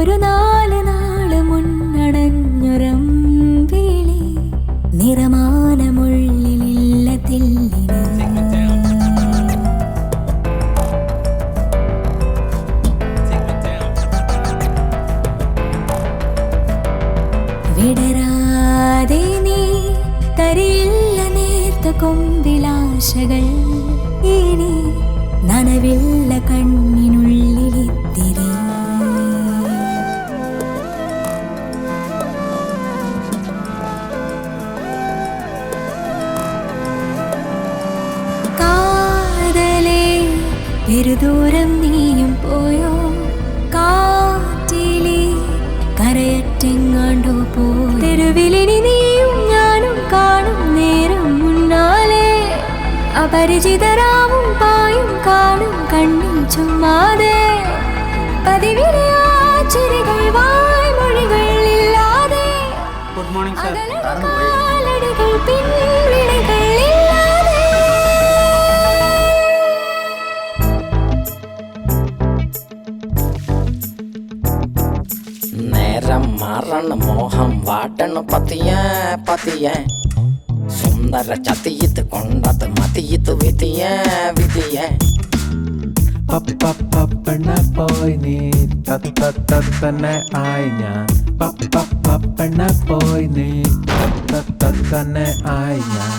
ഒരു 4 നാള് മുന്നടഞ്ഞൊരമ്പിളി നിറമാനമുള്ളിലില്ല തെല്ലിന് വിടരാതെ നീ തരില്ല നേർത്ത കൊമ്പിലാശകൾ ഇനി നനവില്ല കണ്ണിനുള്ളിലിത്തിരി കാതലേ പെരുദൂരം നീയും പോയോ കാറ്റിലേ കരയറ്റെങ്ങാണ്ടോ പോ തെരുവിലിനി നീയും ഞാനും കാണും നേരം മുന്നാലെ അപരിചിതരാവും പായും കാണും കണ്ണിൽ ചുമ്മാതെ പതിവിലെ ആചരികൾ വായ്മൊഴികൾ ഇല്ലാതെ ഗുഡ് മോർണിംഗ് സർ. കാലടികൾ പിൻവിളികൾ ഇല്ലാതെ നേരം മാറണ മോഹം വാട്ടണ പതിയ സുന്ദര ചതിയത് കൊണ്ടത് മതിയത് വിധിയ പപ്പണ പോയി നീ തന്നെ ആയി ഞാൻ പപ്പണ പോയി നീ തന്നെ ആയി ഞാൻ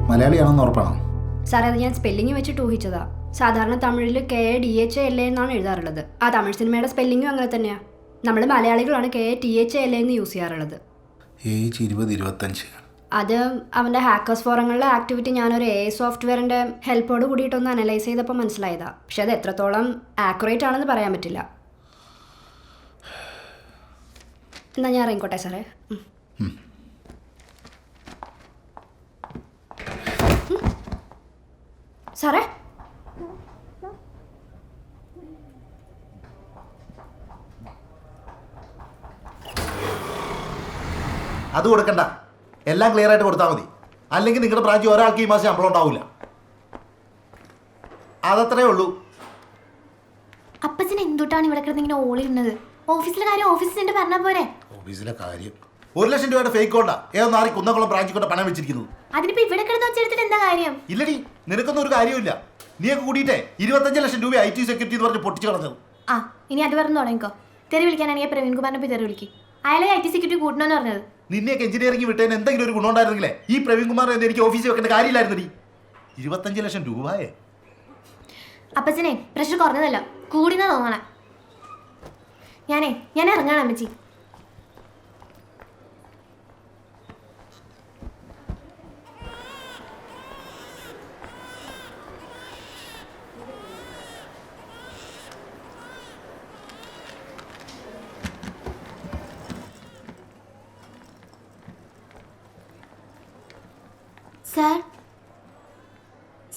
മലയാളിയാണെന്ന് ഉറപ്പാണോ? സാറേ, അത് ഞാൻ സ്പെല്ലിംഗ് വെച്ചിട്ട് ഊഹിച്ചതാ. സാധാരണ തമിഴിൽ KADHALA എന്നാണ് എഴുതാറുള്ളത്. ആ തമിഴ് സിനിമയുടെ സ്പെല്ലിങ്ങും അങ്ങനെ തന്നെയാണ്. നമ്മൾ മലയാളികളാണ് KATHALA എന്ന് യൂസ് ചെയ്യാറുള്ളത്. ഏജ് 20-25. അത് അവൻ്റെ ഹാക്കേഴ്സ് ഫോറങ്ങളിലെ ആക്ടിവിറ്റി ഞാനൊരു AI സോഫ്റ്റ്വെയറിൻ്റെ ഹെൽപ്പോട് കൂടിയിട്ടൊന്ന് അനലൈസ് ചെയ്തപ്പോൾ മനസ്സിലായതാ. പക്ഷെ അത് എത്രത്തോളം ആക്യുറേറ്റ് ആണെന്ന് പറയാൻ പറ്റില്ല. എന്നാൽ ഞാൻ ഇറങ്ങിക്കോട്ടെ സാറേ. സാറേ, അത് കൊടുക്കണ്ട, എല്ലാം ക്ലിയർ ആയിട്ട് കൊടുത്താൽ മതി. അല്ലെങ്കിൽ നിങ്ങളുടെ ബ്രാഞ്ചിൽ ഒരാൾക്ക് ഈ മാസം ശമ്പളം ഉണ്ടാവില്ല. അതത്രേ ഉള്ളൂ. അപ്പച്ചൻ എന്തുട്ടാണ് ഇവിടെ കിടന്ന് ഇങ്ങനെ ഓളിരുന്നത്? ഓഫീസിലെ കാര്യം ഓഫീസിൽ പറഞ്ഞാൽ പോരെ? ഓഫീസിലെ കാര്യം 1 ലക്ഷം രൂപയുടെ ഫേക്ക് കൊണ്ടാ ഏതൊന്നും ആറി കുന്നംകുളം ബ്രാഞ്ചിൽ കൊണ്ട് പണം വെച്ചിരിക്കുന്നത്. അതിനിപ്പോ ഇവിടെ കിടന്ന് വെച്ചെടുത്തിട്ട് എന്താ കാര്യം? ഇല്ലടി, നിനക്കൊന്നും ഒരു കാര്യമില്ല. നീയൊക്കെ കൂടിയിട്ടേ 25 ലക്ഷം രൂപ IT സെക്യൂരിറ്റി എന്ന് പറഞ്ഞ് പൊട്ടിച്ചു കളഞ്ഞത്. ആ, ഇനി അത് പറഞ്ഞു തുടങ്ങിക്കോ. തെറി വിളിക്കാനാണെങ്കിൽ പ്രവീൺ കുമാറിനെ പോയി തെറി വിളിക്കും. അയാളെ IT സെക്യൂരിറ്റി കൂട്ടണമെന്ന് പറഞ്ഞത്. നിന്നെയൊക്കെ എഞ്ചിനീയറിംഗ് വിട്ടതിന് എന്തെങ്കിലും ഒരു ഗുണം ഉണ്ടായിരുന്നെങ്കിലേ ഈ പ്രവീൺ കുമാർ എന്ന് എനിക്ക് ഓഫീസിൽ വെക്കേണ്ട കാര്യമില്ലായിരുന്നടി. 25 ലക്ഷം രൂപയെ അപ്പച്ചനെ പ്രഷർ കുറഞ്ഞതല്ല, കൂടിന്നാ തോന്നണേ. ഞാൻ ഇറങ്ങാണ് അമ്മച്ചി.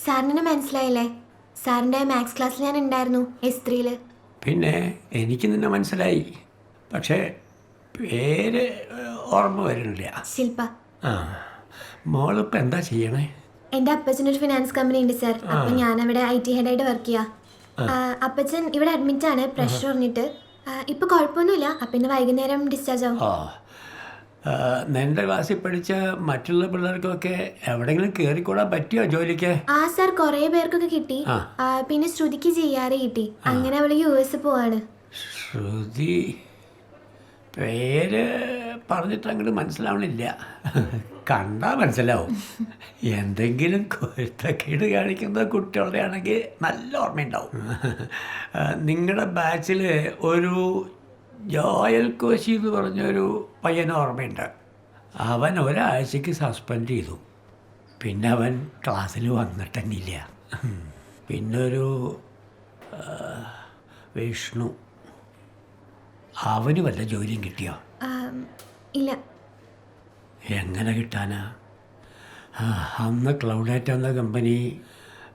സാറിന് മനസ്സിലായില്ലേ? സാറിൻ്റെ മാത്സ് ക്ലാസ്സിൽ ഞാൻ ഉണ്ടായിരുന്നു, S3-ൽ. പിന്നെ എനിക്ക് നിന്നെ മനസ്സിലായി, പക്ഷേ പേര് ഓർമ്മ വരുന്നില്ല. ശില്പ. ആ, മോളിപ്പോൾ എന്താ ചെയ്യണേ? എൻ്റെ അപ്പച്ചനൊരു ഫിനാൻസ് കമ്പനി ഉണ്ട് സാർ. അപ്പം ഞാനവിടെ IT ഹെഡായിട്ട് വർക്ക് ചെയ്യാം. അപ്പച്ചൻ ഇവിടെ അഡ്മിറ്റാണ്, പ്രഷർ പറഞ്ഞിട്ട്. ഇപ്പം കുഴപ്പമൊന്നുമില്ല. അപ്പം ഇന്ന് വൈകുന്നേരം ഡിസ്ചാർജ് ആവും. നിന്റെ ക്ലാസ്സിൽ പഠിച്ച മറ്റുള്ള പിള്ളേർക്കൊക്കെ എവിടെയെങ്കിലും കയറിക്കൂടാൻ പറ്റിയോ ജോലിക്ക്? ആ സാർ, കുറേ പേർക്കൊക്കെ കിട്ടി. പിന്നെ ശ്രുതിക്ക് GRE കിട്ടി. അങ്ങനെ അവള് US പോവാണ്. ശ്രുതി പേര് പറഞ്ഞിട്ട് അങ്ങോട്ട് മനസ്സിലാവണില്ല. കണ്ടാ മനസ്സിലാവും. എന്തെങ്കിലും കുരുത്തക്കേട് കാണിക്കുന്ന കുട്ടികളുടെ ആണെങ്കിൽ നല്ല ഓർമ്മയുണ്ടാവും. നിങ്ങളുടെ ബാച്ചിൽ ഒരു ജോയൽ കോശി എന്ന് പറഞ്ഞൊരു പയ്യന് ഓർമ്മയുണ്ട്. അവൻ ഒരാഴ്ചക്ക് സസ്പെൻഡ് ചെയ്തു. പിന്നെ അവൻ ക്ലാസ്സിൽ വന്നിട്ടെന്നില്ല. പിന്നൊരു വിഷ്ണു, അവന് വല്ല ജോലിയും കിട്ടിയോ? ഇല്ല. എങ്ങനെ കിട്ടാനാ? അന്ന് ക്ലൗഡേറ്റ് എന്ന കമ്പനി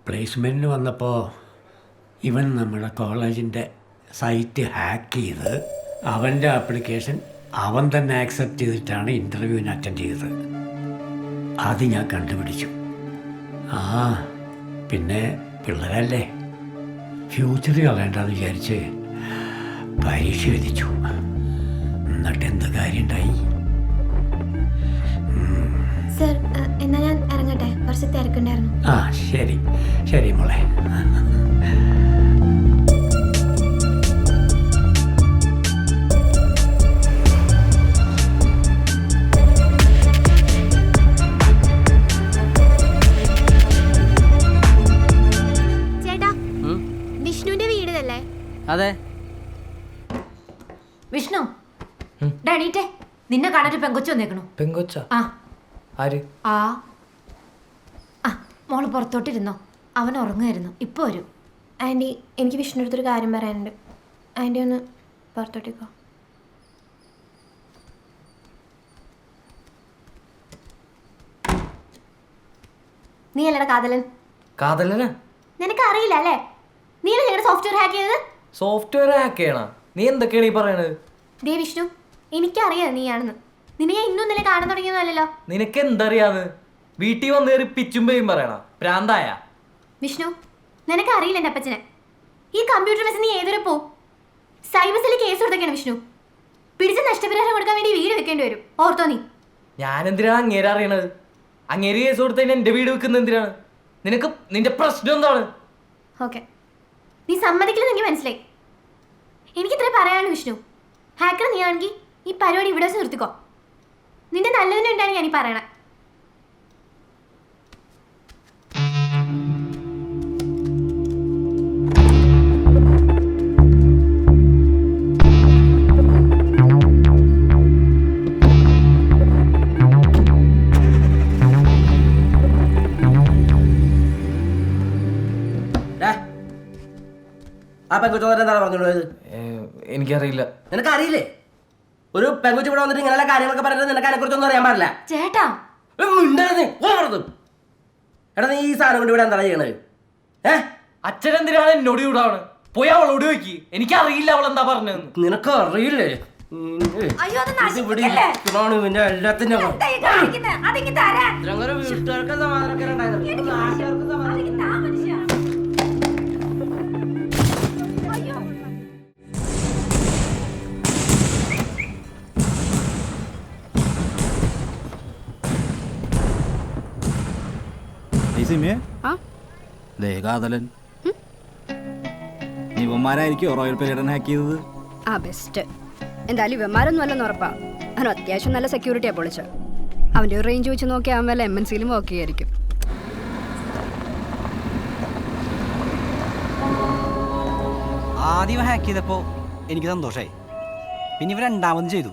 പ്ലേസ്മെൻറ്റിന് വന്നപ്പോൾ ഇവൻ നമ്മുടെ കോളേജിൻ്റെ സൈറ്റ് ഹാക്ക് ചെയ്ത് അവൻ്റെ ആപ്ലിക്കേഷൻ അവൻ തന്നെ ആക്സെപ്റ്റ് ചെയ്തിട്ടാണ് ഇൻ്റർവ്യൂവിന് അറ്റൻഡ് ചെയ്തത്. അത് ഞാൻ കണ്ടുപിടിച്ചു. ആ പിന്നെ പിള്ളേരല്ലേ, ഫ്യൂച്ചർ കളയേണ്ടെന്ന് വിചാരിച്ച് പരീക്ഷ എഴുതിച്ചു. എന്നിട്ട് എന്ത് കാര്യം ഉണ്ടായി? സർ എന്നാ ഞാൻ ഇറങ്ങട്ടെ, കുറച്ച് തിരക്കുണ്ടായിരുന്നു. ആ ശരി ശരി മോളെ. ചേട്ടാ, വിഷ്ണുവിന്റെ വീട് ഇതല്ലേ? അതെ. വിഷ്ണു ഡാണീറ്റെ, നിന്നെ കാണാൻ പെങ്കൊച്ചു വന്നേക്കണു. പെങ്കൊച്ച? ആ ആര്? ആ ആ മോള് പുറത്തോട്ടിരുന്നോ, അവൻ ഉറങ്ങായിരുന്നു, ഇപ്പൊ വരും. ആൻറ്റി, എനിക്ക് വിഷ്ണു അടുത്തൊരു കാര്യം പറയാനുണ്ട്. ആൻറ്റി ഒന്ന് പുറത്തോട്ടേക്കോ. നീ അല്ലടാ കാതലൻ. കാതലനാ? നിനക്ക് അറിയില്ല അല്ലേ? നീ ഞങ്ങളുടെ സോഫ്റ്റ്വെയർ ഹാക്ക് ചെയ്തത്. സോഫ്റ്റ്വെയർ ഹാക്ക് ചെയ്യണ? നീ എന്തൊക്കെയാണ് ഈ പറയണത്? ദേ വിഷ്ണു, എനിക്കറിയാം നീയാണെന്ന്. നിന്നെ ഞാൻ ഇന്നും ഇന്നലെ കാണാൻ തുടങ്ങിയതല്ലോ. നിനക്ക് എന്തറിയാന്ന്? വീട്ടിൽ വന്ന് കയറി പിച്ചും പേയും പറയണ? പ്രാന്തായ? വിഷ്ണു, നിനക്ക് അറിയില്ല എൻ്റെ അപ്പച്ചനെ. ഈ കമ്പ്യൂട്ടർ വെച്ച് നീ ഏതൊരു പോ. സൈബർ സെല്ലിൽ കേസ് കൊടുത്തേക്കാണ് വിഷ്ണു. പിടിച്ച നഷ്ടപരിഹാരം കൊടുക്കാൻ വേണ്ടി വീട് വെക്കേണ്ടി വരും, ഓർത്തോ നീ? ഞാനെന്തിനാണ് അങ്ങേരെ അറിയണത്? അങ്ങേര് കേസ് കൊടുത്തതിന് എൻ്റെ വീട് വെക്കുന്നത് എന്തിനാണ്? നിനക്ക് നിന്റെ പ്രശ്നം എന്താണ്? ഓക്കെ, നീ സമ്മതിക്കില്ലെന്ന് എനിക്ക് മനസ്സിലായി. എനിക്കിത്ര പറയാനുള്ളൂ വിഷ്ണു. ഹാക്കർ നീ ആണെങ്കിൽ ഈ പരിപാടി ഇവിടെ വെച്ച് നിർത്തിക്കോ. നിന്റെ നല്ലതിന് വേണ്ടിയാണ് ഞാൻ ഈ പറയണേ. ആ പെങ്കുച്ചോദരൻ എന്താണ് പറഞ്ഞോളൂ? എനിക്കറിയില്ല. നിനക്കറിയില്ലേ? ഒരു പെങ്കുച്ചി ഇവിടെ വന്നിട്ട് ഇങ്ങനെയുള്ള കാര്യങ്ങളൊക്കെ പറഞ്ഞിട്ട് നിനക്ക് അതിനെ കുറിച്ചൊന്നും അറിയാൻ പാടില്ല. ചേട്ടാ എടാ, നീ ഈ സാധനം കൊണ്ട് ഇവിടെ എന്താണ് ചെയ്യണത്? അച്ഛനെന്തിനാണ് എന്നോട് ചൂടാവണ്? പോയി അവളോട് ചോദിക്ക്. എനിക്കറിയില്ല അവൾ എന്താ പറഞ്ഞതെന്ന്. നിനക്ക് അറിയില്ലേ? എല്ലാത്തിനും വീട്ടുകാർക്ക് സമാധാനമൊക്കെ കാതലൻ ഇവന്മാരായിരിക്കും റോയൽ പര്യടനം ഹാക്ക് ചെയ്തത്. ആ ബെസ്റ്റ്. എന്തായാലും ഇവന്മാരൊന്നും അല്ലെന്ന് ഉറപ്പാ. അവൻ അത്യാവശ്യം നല്ല സെക്യൂരിറ്റിയാ പൊളിച്ച. അവൻ്റെ ഒരു റേഞ്ച് വെച്ച് നോക്കിയാൽ അവൻ വല്ല MNCയിലും വർക്ക് ചെയ്യായിരിക്കും. ആദ്യം ഹാക്ക് ചെയ്തപ്പോൾ എനിക്ക് സന്തോഷമായി. പിന്നെ ഇവ രണ്ടാമതും ചെയ്തു.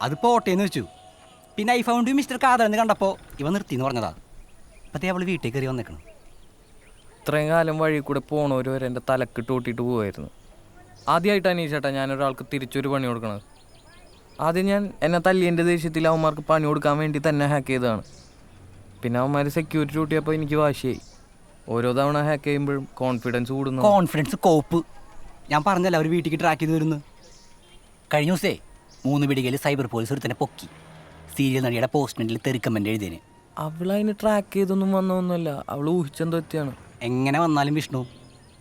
അത് പോട്ടേന്ന് വെച്ചു. പിന്നെ ഐ ഫൗണ്ട് മിസ്റ്റർ കാതലെന്ന് കണ്ടപ്പോൾ ഇവ നിർത്തിയെന്ന് പറഞ്ഞതാ. അപ്പത്തേ അവൾ വീട്ടിൽ കയറി വന്നേക്കണം. ഇത്രയും കാലം വഴി കൂടെ പോണവർ വരെ എൻ്റെ തലക്കിട്ട് കൂട്ടിയിട്ട് പോവായിരുന്നു. ആദ്യമായിട്ട് അനീഷേട്ടാ ഞാനൊരാൾക്ക് തിരിച്ചൊരു പണി കൊടുക്കണത്. ആദ്യം ഞാൻ എന്നെ തല്ലിയൻ്റെ ദേഷ്യത്തിൽ അവന്മാർക്ക് പണി കൊടുക്കാൻ വേണ്ടി തന്നെ ഹാക്ക് ചെയ്തതാണ്. പിന്നെ അവന്മാർ സെക്യൂരിറ്റി കൂട്ടിയപ്പോൾ എനിക്ക് വാശിയായി. ഓരോ തവണ ഹാക്ക് ചെയ്യുമ്പോഴും കോൺഫിഡൻസ് കൂടുന്നു. കോൺഫിഡൻസ് കോപ്പ്. ഞാൻ പറഞ്ഞല്ല അവർ വീട്ടിലേക്ക് ട്രാക്ക് ചെയ്ത് വരുന്നു. കഴിഞ്ഞ ദിവസേ 3 പിടികയിൽ സൈബർ പോലീസ് ഒരു തന്നെ പൊക്കി. സീരിയൽ നടിയുടെ പോസ്റ്റ്മെൻറ്റിൽ തെറിക്കമെൻ്റ് എഴുതിയതിന്. അവളതിന് ട്രാക്ക് ചെയ്തൊന്നും വന്നതൊന്നുമല്ല, അവൾ ഊഹിച്ചെന്തോ എത്തിയാണ്. എങ്ങനെ വന്നാലും വിഷ്ണു,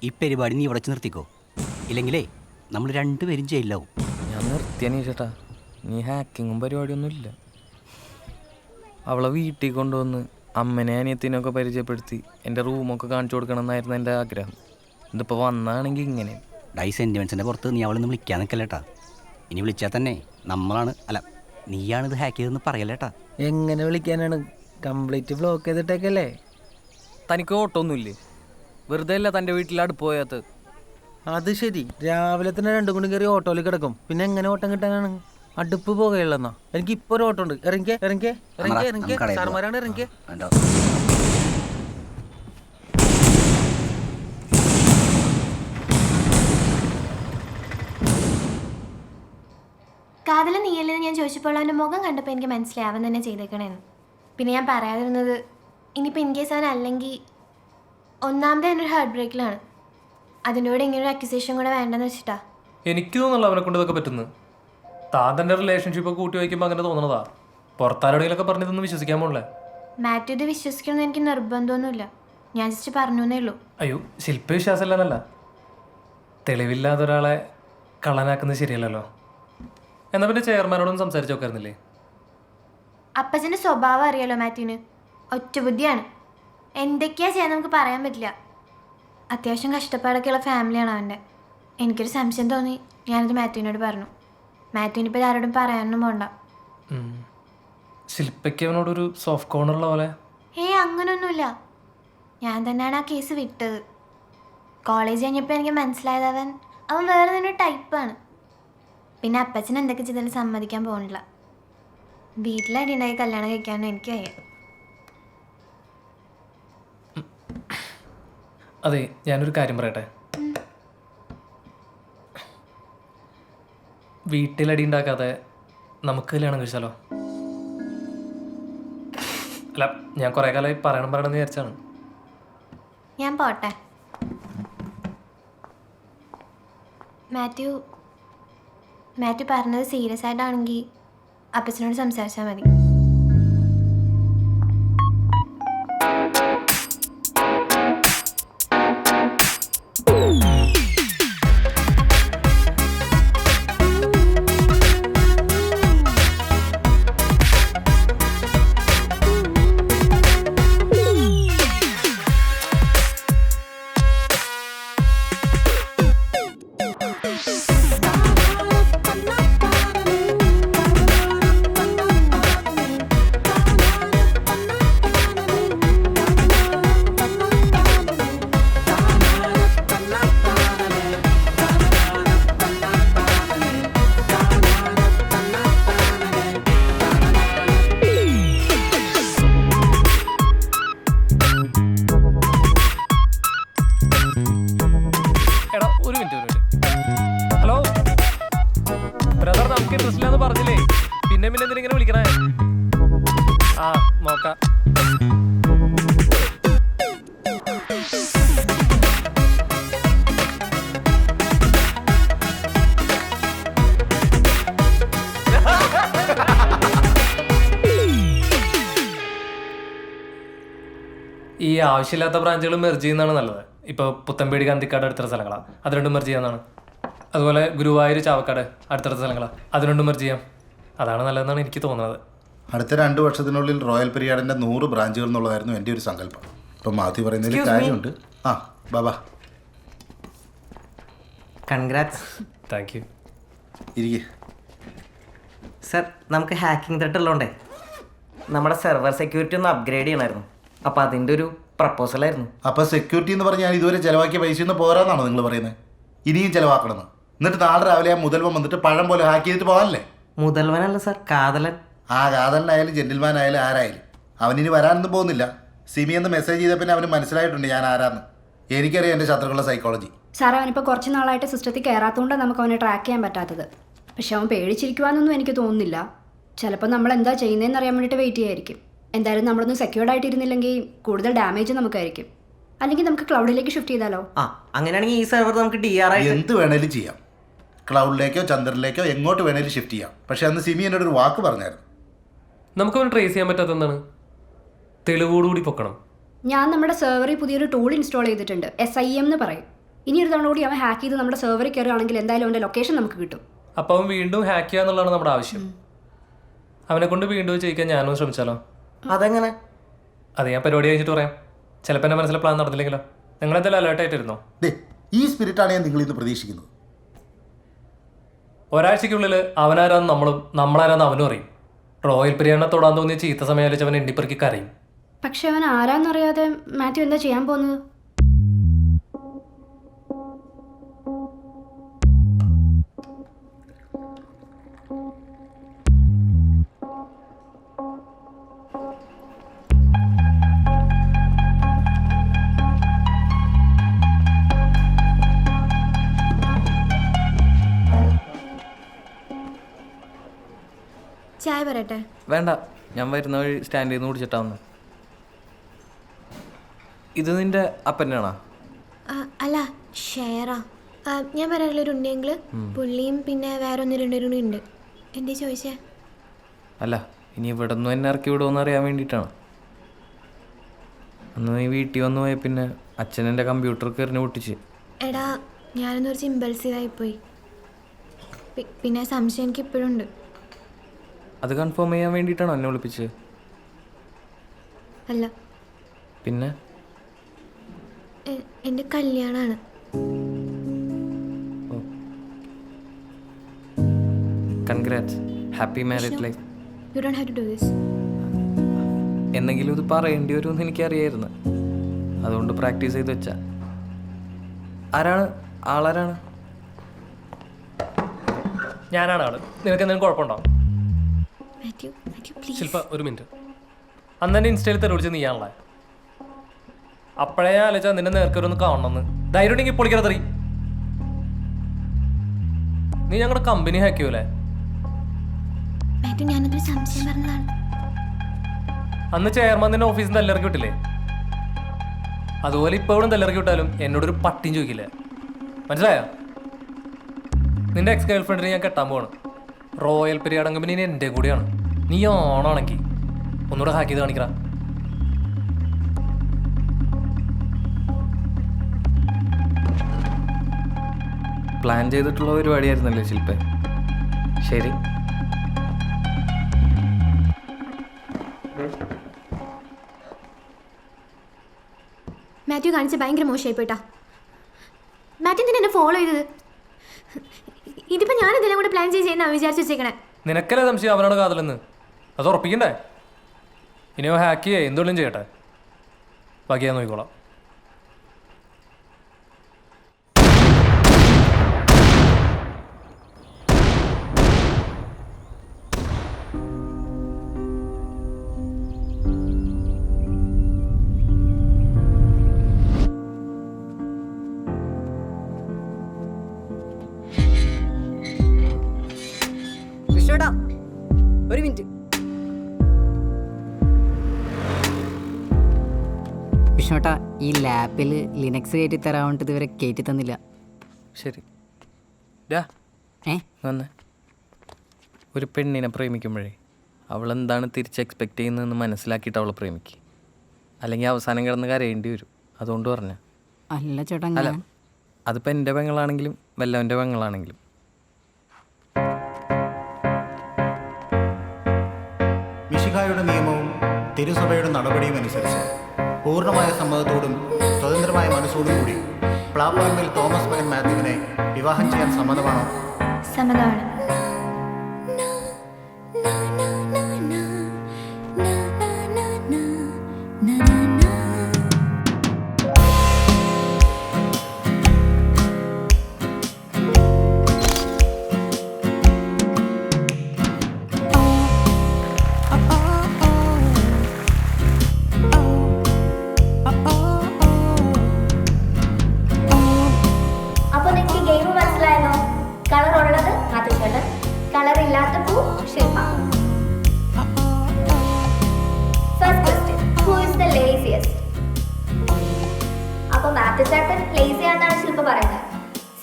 ഈ പരിപാടി നീ ഇവിടെ വെച്ച് നിർത്തിക്കോ. ഇല്ലെങ്കിലേ നമ്മൾ രണ്ടുപേരും ജയിലാവും. ഞാൻ നിർത്തിയനീച്ചേട്ടാ, നീ ഹാക്കിങ്ങും പരിപാടിയൊന്നും ഇല്ല. അവളെ വീട്ടിൽ കൊണ്ടുവന്ന് അമ്മനെ അനിയത്തിനൊക്കെ പരിചയപ്പെടുത്തി എൻ്റെ റൂമൊക്കെ കാണിച്ചു കൊടുക്കണം എന്നായിരുന്നു എൻ്റെ ആഗ്രഹം. ഇതിപ്പോൾ വന്നാണെങ്കിൽ ഇങ്ങനെ ഡൈ സെൻറ്റിമെൻസിൻ്റെ പുറത്ത് നീ അവളൊന്ന് വിളിക്കാൻ നിൽക്കല്ലേട്ടാ. ഇനി വിളിച്ചാൽ തന്നെ നമ്മളാണ്, അല്ല നീയാണിത് ഹാക്ക് ചെയ്തെന്ന് പറയല്ലേട്ടാ. എങ്ങനെ വിളിക്കാനാണ്? Complete block ചെയ്തിട്ടേക്കല്ലേ. തനിക്ക് ഓട്ടമൊന്നുമില്ലേ? വെറുതെ അല്ല തൻ്റെ വീട്ടിൽ അടുപ്പ് പോയാത്തത്. അത് ശരി, രാവിലെ തന്നെ 2 മണി കയറി ഓട്ടോയിൽ കിടക്കും. പിന്നെ എങ്ങനെ ഓട്ടം കിട്ടാനാണ്? അടുപ്പ് പോകുകയുള്ളെന്നാ. എനിക്ക് ഇപ്പോൾ ഒരു ഓട്ടം ഉണ്ട്. ഇറങ്ങിക്കേ സാർമാരാണ്, ഇറങ്ങിക്കേ. കാതലൻ നീയല്ലെന്ന് ഞാൻ ചോദിച്ചപ്പോൾ അവൻ്റെ മുഖം കണ്ടപ്പോൾ എനിക്ക് മനസ്സിലായി അവൻ തന്നെ ചെയ്തേക്കണേന്ന്. പിന്നെ ഞാൻ പറയാതിരുന്നത്, ഇനിയിപ്പോൾ ഇൻ കേസ് അവൻ അല്ലെങ്കിൽ ഒന്നാമത് എന്നൊരു ഹാർട്ട് ബ്രേക്കിലാണ്. അതിൻ്റെ കൂടെ ഇങ്ങനെ ഒരു അക്യൂസേഷൻ കൂടെ വേണ്ടെന്ന് വെച്ചിട്ടാ. എനിക്ക് തോന്നുന്നില്ല അവനെ കൊണ്ട് ഇതൊക്കെ പറ്റുന്നു. താൻ തൻ്റെ റിലേഷൻഷിപ്പ് കൂട്ടി വയ്ക്കുമ്പോൾ അങ്ങനെ തോന്നണതാ. പുറത്താരോടെങ്കിലൊക്കെ പറഞ്ഞതൊന്നും വിശ്വസിക്കാൻ പോണില്ലേ? മാത്യു ഇത് വിശ്വസിക്കണമെന്ന് എനിക്ക് നിർബന്ധമൊന്നുമില്ല. ഞാൻ ജസ്റ്റ് പറഞ്ഞു എന്നേ ഉള്ളൂ. അയ്യോ, ശില്പ വിശ്വാസമല്ലെന്നല്ല, തെളിവില്ലാതെ ഒരാളെ കള്ളനാക്കുന്നത് ശരിയല്ലല്ലോ. എന്നാൽ പിന്നെ ചെയർമാനോടൊന്നും സംസാരിച്ച് നോക്കായിരുന്നില്ലേ? അപ്പച്ചൻ്റെ സ്വഭാവം അറിയാലോ മാത്യുവിന്. ഒറ്റബുദ്ധിയാണ്. എന്തൊക്കെയാ ചെയ്യാൻ നമുക്ക് പറയാൻ പറ്റില്ല. അത്യാവശ്യം കഷ്ടപ്പാടൊക്കെയുള്ള ഫാമിലിയാണ് അവൻ്റെ. എനിക്കൊരു സംശയം തോന്നി, ഞാനത് മാത്യുവിനോട് പറഞ്ഞു. മാത്യുവിനിപ്പോൾ ആരോടും പറയാനൊന്നും പോണ്ട. ശില്പയ്ക്ക് അവനോടൊരു സോഫ്റ്റ് കോർണറുള്ള പോലെ. അങ്ങനൊന്നുമില്ല. ഞാൻ തന്നെയാണ് ആ കേസ് വിട്ടത്. കോളേജ് കഴിഞ്ഞപ്പോൾ എനിക്ക് മനസ്സിലായത് അവൻ വേറെ തന്നെ ടൈപ്പാണ്. പിന്നെ അപ്പച്ചൻ എന്തൊക്കെ ചെയ്താലും സമ്മതിക്കാൻ പോകുന്നില്ല. വീട്ടിലടിയുണ്ടായി കല്യാണം കഴിക്കാനും എനിക്ക് വയ്യ. അതെ, ഞാനൊരു കാര്യം പറയട്ടെ. വീട്ടിലടി ഉണ്ടാക്കാതെ നമുക്ക് കല്യാണം കഴിച്ചാലോ? അല്ല, ഞാൻ കുറേ കാലമായി പറയണമെന്ന് വിചാരിച്ചാണ്. ഞാൻ പോട്ടെ. മാത്യു പറഞ്ഞത് സീരിയസ് ആയിട്ടാണെങ്കിൽ അപ്പച്ചനോട് സംസാരിച്ചാൽ മതി. എടാ, ഒരു മിനിറ്റ്. ഹലോ ബ്രദർ, നമുക്ക് ഇൻട്രസ്റ്റ് ഇല്ലാന്ന് പറഞ്ഞില്ലേ? പിന്നെ എന്തിനിങ്ങനെ വിളിക്കണേ? ആ, നോക്കാം. ഈ ആവശ്യമില്ലാത്ത ബ്രാഞ്ചുകൾ മെർജ് ചെയ്യുന്നതാണ് നല്ലത്. ഇപ്പോൾ പുത്തമ്പേടി ഗാന്ധിക്കാട് അടുത്തുള്ള സ്ഥലങ്ങളാണ്, അത് രണ്ടും മെർജ് ചെയ്യാവുന്നതാണ്. അതുപോലെ ഗുരുവായൂർ ചാവക്കാട് അടുത്തടുത്ത സ്ഥലങ്ങളാണ്, അത് രണ്ടും മെർജ് ചെയ്യാം. അതാണ് നല്ലതെന്നാണ് എനിക്ക് തോന്നുന്നത്. അടുത്ത 2 വർഷത്തിനുള്ളിൽ റോയൽ പെരിയാടിൻ്റെ 100 ബ്രാഞ്ചുകൾ എന്നുള്ളതായിരുന്നു എൻ്റെ ഒരു സങ്കല്പം. ഇപ്പം മാത്യു പറയുന്നതിൽ കാര്യമുണ്ട്. ആ ബാബാ, കൺഗ്രാറ്റ്സ്. Thank you. ഇരിക്കേ. സർ, നമുക്ക് ഹാക്കിംഗ് ത്രെട്ട് ഉള്ളതുകൊണ്ടേ നമ്മുടെ സെർവർ സെക്യൂരിറ്റി ഒന്ന് അപ്ഗ്രേഡ് ചെയ്യണമായിരുന്നു. അപ്പോൾ അതിൻ്റെ ഒരു പ്രപ്പോസലായിരുന്നു. അപ്പോൾ സെക്യൂരിറ്റി എന്ന് പറഞ്ഞാൽ ഇതുവരെ ചിലവാക്കിയ പൈസയൊന്നും പോരാന്നാണോ നിങ്ങൾ പറയുന്നത്? ഇനിയും ചിലവാക്കണമെന്ന്. എന്നിട്ട് നാളെ രാവിലെ ആ മുതൽവൻ വന്നിട്ട് പഴം പോലെ ഹാക്ക് ചെയ്തിട്ട് പോകാനല്ലേ? മുതൽവനല്ല സർ, കാതലൻ. ആ കാതലനായാലും ജെന്റിൽമാൻ ആയാലും ആരായാലും അവനിനി വരാനൊന്നും പോകുന്നില്ല. സിമി എന്ന് മെസ്സേജ് ചെയ്ത പിന്നെ അവന് മനസ്സിലായിട്ടുണ്ട് ഞാൻ ആരാന്ന്. എനിക്കറിയാം എൻ്റെ ശത്രുക്കളുടെ സൈക്കോളജി. സാർ, അവനിപ്പോൾ കുറച്ച് നാളായിട്ട് സിസ്റ്റത്തിൽ കയറാത്തതുകൊണ്ടാണ് നമുക്ക് അവനെ ട്രാക്ക് ചെയ്യാൻ പറ്റാത്തത്. പക്ഷെ അവൻ പേടിച്ചിരിക്കുവാന്നൊന്നും എനിക്ക് തോന്നുന്നില്ല. ചിലപ്പോൾ നമ്മൾ എന്താ ചെയ്യുന്നതെന്ന് അറിയാൻ വേണ്ടിയിട്ട് വെയിറ്റ് ചെയ്യായിരിക്കും. എന്തായാലും നമ്മളൊന്നും സെക്യൂർഡ് ആയിട്ടിരുന്നില്ലെങ്കിൽ കൂടുതൽ ഡാമേജ് നമുക്കായിരിക്കും. അല്ലെങ്കിൽ നമുക്ക് ക്ലൗഡിലേക്ക് ഷിഫ്റ്റ് ചെയ്താലോ? അങ്ങനെയാണെങ്കിൽ ഈ സെർവർ നമുക്ക് DR എന്ത് വേണേലും ചെയ്യാം. ക്ലൗഡിലേക്കോ ചന്ദ്രനിലേക്കോ എങ്ങോട്ട് വേണേലും ഷിഫ്റ്റ് ചെയ്യാം. പക്ഷെ അന്ന് സിമി എന്നോട് ഒരു വാക്ക് പറഞ്ഞായിരുന്നു. നമുക്കവന് ട്രേസ് ചെയ്യാൻ പറ്റാത്ത എന്താണ്? തെളിവോടുകൂടി പൊക്കണം. ഞാൻ നമ്മുടെ സെർവറിൽ പുതിയൊരു ടൂൾ ഇൻസ്റ്റാൾ ചെയ്തിട്ടുണ്ട്, SIM എന്ന് പറയും. ഇനി ഒരു തവണ കൂടി അവൻ ഹാക്ക് ചെയ്ത് നമ്മുടെ സെർവറിൽ കയറുകയാണെങ്കിൽ എന്തായാലും അവൻ്റെ ലൊക്കേഷൻ നമുക്ക് കിട്ടും. അപ്പോൾ അവൻ വീണ്ടും ഹാക്ക് ചെയ്യുക എന്നുള്ളതാണ് നമ്മുടെ ആവശ്യം. അവനെ കൊണ്ട് വീണ്ടും ചെയ്യിക്കാൻ ഞാനും ശ്രമിച്ചാലോ? അതെങ്ങനെ? അത് ഞാൻ പരിപാടി കഴിഞ്ഞിട്ട് പറയാം. ചിലപ്പോൾ എൻ്റെ മനസ്സിലെ പ്ലാൻ നടന്നില്ലെങ്കിലോ? നിങ്ങളെന്തായാലും അലേർട്ടായിട്ടിരുന്നോ? ഈ സ്പിരിറ്റാണ് ഞാൻ നിങ്ങളിന്ന് പ്രതീക്ഷിക്കുന്നത്. ഒരാഴ്ചയ്ക്കുള്ളിൽ അവനാരാന്ന് നമ്മളും നമ്മളാരാന്ന് അവനും അറിയും. റോയൽ പെരിയാറിനെ തൊടാൻ തോന്നിയ ചീത്ത സമയം അവൻ എണ്ണിപ്പെറുക്കി കരയും. പക്ഷെ അവൻ ആരാന്നറിയാതെ മാത്യു എന്താ ചെയ്യാൻ പോകുന്നത്? ചായ പറയട്ടെ? വേണ്ട, ഞാൻ വരുന്ന വഴി സ്റ്റാൻഡിൽ നിന്ന് കുടിച്ചിട്ടാവുന്നു. ഇത് നിന്റെ അപ്പനാണോ? അല്ല, ഷെയറാ ഞാൻ പറയാനുള്ള ഒരു ഉണ്ടെങ്കിൽ പുള്ളിയും പിന്നെ വേറെ ഒന്ന് രണ്ടുപേരും ഉണ്ട്. എന്തേ ചോദിച്ചേ? അല്ല ഇനി ഇവിടെ നിന്ന് എന്നെ ഇറക്കി വിടുമെന്ന് അറിയാൻ വേണ്ടിയിട്ടാണ്. അന്ന് നീ വീട്ടിൽ വന്നു പോയ പിന്നെ അച്ഛൻ എൻ്റെ കമ്പ്യൂട്ടർ കയറിന് പൊട്ടിച്ച്. എടാ ഞാനൊന്ന് കുറച്ച് ഇമ്പൾസീവായിപ്പോയി. പിന്നെ സംശയം എനിക്ക് ഇപ്പോഴും ഉണ്ട്. അത് കൺഫേം ചെയ്യാൻ വേണ്ടിയിട്ടാണോ എന്നെ വിളിപ്പിച്ചത്? അല്ല, പിന്നെ എൻ്റെ കല്യാണമാണ്. Congrats, happy married life. You don't have to do this. എന്തെങ്കിലും ഇത് പറയേണ്ടി വരുമെന്ന് എനിക്കറിയായിരുന്നു, അതുകൊണ്ട് പ്രാക്ടീസ് ചെയ്ത് വെച്ചാ. ആരാണ് ആളാരാണ്? ഞാനാണ് ആള്. നിനക്ക് എന്തെങ്കിലും കുഴപ്പമുണ്ടോ? ശില്പ ഒരു മിനിറ്റ്. അന്ന് തന്നെ ഇൻസ്റ്റയിൽ തെളിവിച്ച് നീയാണല്ലേ? അപ്പോഴേ ആലോചിച്ചാൽ നിന്നെ നേർക്കൊരൊന്ന് കാണണമെന്ന്. ധൈര്യം ഉണ്ടെങ്കിൽ പൊളിക്കാതെ തെറി. നീ ഞങ്ങളുടെ കമ്പനി ഹാക്ക് ചെയ്യൂലേ? ഞാനൊരു സംശയം പറഞ്ഞതാണ്. അന്ന് ചെയർമാൻ നിന്റെ ഓഫീസിൽ നിന്ന് തല്ലിറക്കി വിട്ടില്ലേ? അതുപോലെ ഇപ്പോൾ ഇവിടെ തല്ലിറക്കി വിട്ടാലും എന്നോടൊരു പട്ടിയും ചോദിക്കില്ലേ? മനസ്സിലായോ? നിന്റെ എക്സ് ഗേൾ ഫ്രണ്ടിനെ ഞാൻ കെട്ടാൻ പോവാണ്. റോയൽ പെരിയാട് കമ്പനി എൻ്റെ കൂടെയാണ്. നീ ഓണാണെങ്കിൽ ഒന്നുകൂടെ ഹാക്ക് ചെയ്ത് കാണിക്കറ. പ്ലാൻ ചെയ്തിട്ടുള്ള പരിപാടിയായിരുന്നല്ലേ ശില്പ? ശരി. മാത്യു കാണിച്ച് ഭയങ്കര മോശമായി പോയിട്ടാ. മാത്യു എന്തിനാ എന്നെ ഫോളോ ചെയ്തത്? ഇതിപ്പോൾ ഞാൻ ഇതെല്ലാം കൂടെ പ്ലാൻ ചെയ്യുന്ന വിചാരിച്ചു വെച്ചേക്കണേ. നിനക്കല്ലേ സംശയം അവനാണ് കാതലെന്ന്? അത് ഉറപ്പിക്കണ്ടേ? ഇനിയോ ഹാക്ക് ചെയ്യേ എന്തുകൊണ്ടും ചെയ്യട്ടെ, ബാക്കി ഞാൻ നോക്കിക്കോളാം. ഒരു മിനിറ്റ്. വിഷ്ണുട്ടാ, ഈ ലാപ്പിൽ ലിനക്സ് കയറ്റി തരാൻ ഇതുവരെ കയറ്റി തന്നില്ല. ശരി. വന്നേ. ഒരു പെണ്ണിനെ പ്രേമിക്കുമ്പോഴേ അവളെന്താണ് തിരിച്ച് എക്സ്പെക്റ്റ് ചെയ്യുന്നതെന്ന് മനസ്സിലാക്കിയിട്ട് അവളെ പ്രേമിക്കുക. അല്ലെങ്കിൽ അവസാനം കിടന്ന് കരയേണ്ടി വരും. അതുകൊണ്ട് പറഞ്ഞ. അല്ല ചേട്ടാ, അല്ല, അതിപ്പോൾ എൻ്റെ പെങ്ങളാണെങ്കിലും വല്ലവൻ്റെ പെങ്ങളാണെങ്കിലും. മിശിഹായുടെ നിയമവും തിരുസഭയുടെ നടപടിയും അനുസരിച്ച് പൂർണ്ണമായ സമ്മതത്തോടും സ്വതന്ത്രമായ മനസ്സോടും കൂടി പ്ലാപ്പാൻമേൽ തോമസ് മകൻ മാത്യുവിനെ വിവാഹം ചെയ്യാൻ സമ്മതമാണോ? സമ്മതമാണ്.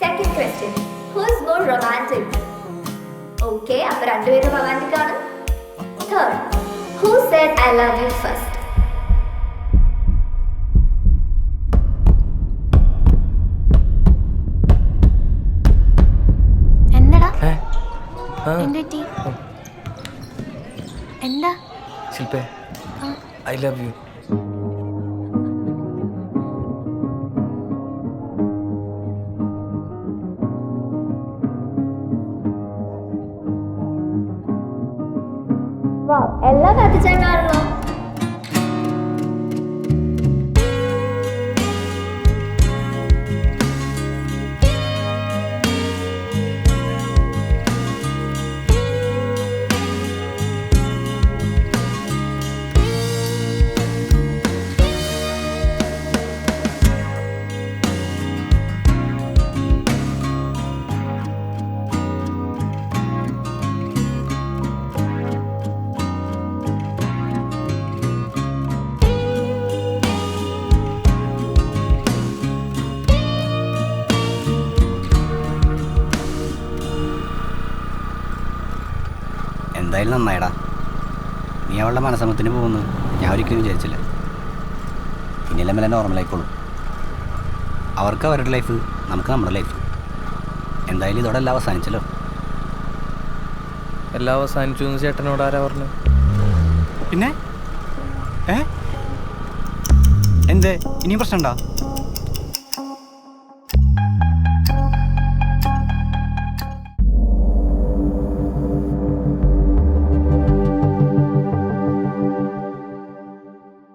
Second question, who is more romantic? Okay, അപ്പോൾ രണ്ടുപേരും romantic ആണ്. Third, who said I love you first? എന്താ എന്താ ശില്പേ, ഐ ലവ് യു. എല്ലാം കത്തിച്ചാണല്ലോ. എന്തായാലും നന്നായിടാ. നീ അവളുടെ മനസ്സമ്മത്തിന് പോകുന്നു ഞാൻ ഒരിക്കലും വിചാരിച്ചില്ല. ഇനിയെല്ലാം മെല്ലെ നോർമലായിക്കോളും. അവർക്ക് അവരുടെ ലൈഫ്, നമുക്ക് നമ്മുടെ ലൈഫ്. എന്തായാലും ഇതോടെ എല്ലാം അവസാനിച്ചല്ലോ. എല്ലാം അവസാനിച്ചു എന്ന് ചേട്ടനോട് ആരാ പറഞ്ഞു? പിന്നെ എന്ത് ഇനിയും പ്രശ്നമുണ്ടോ?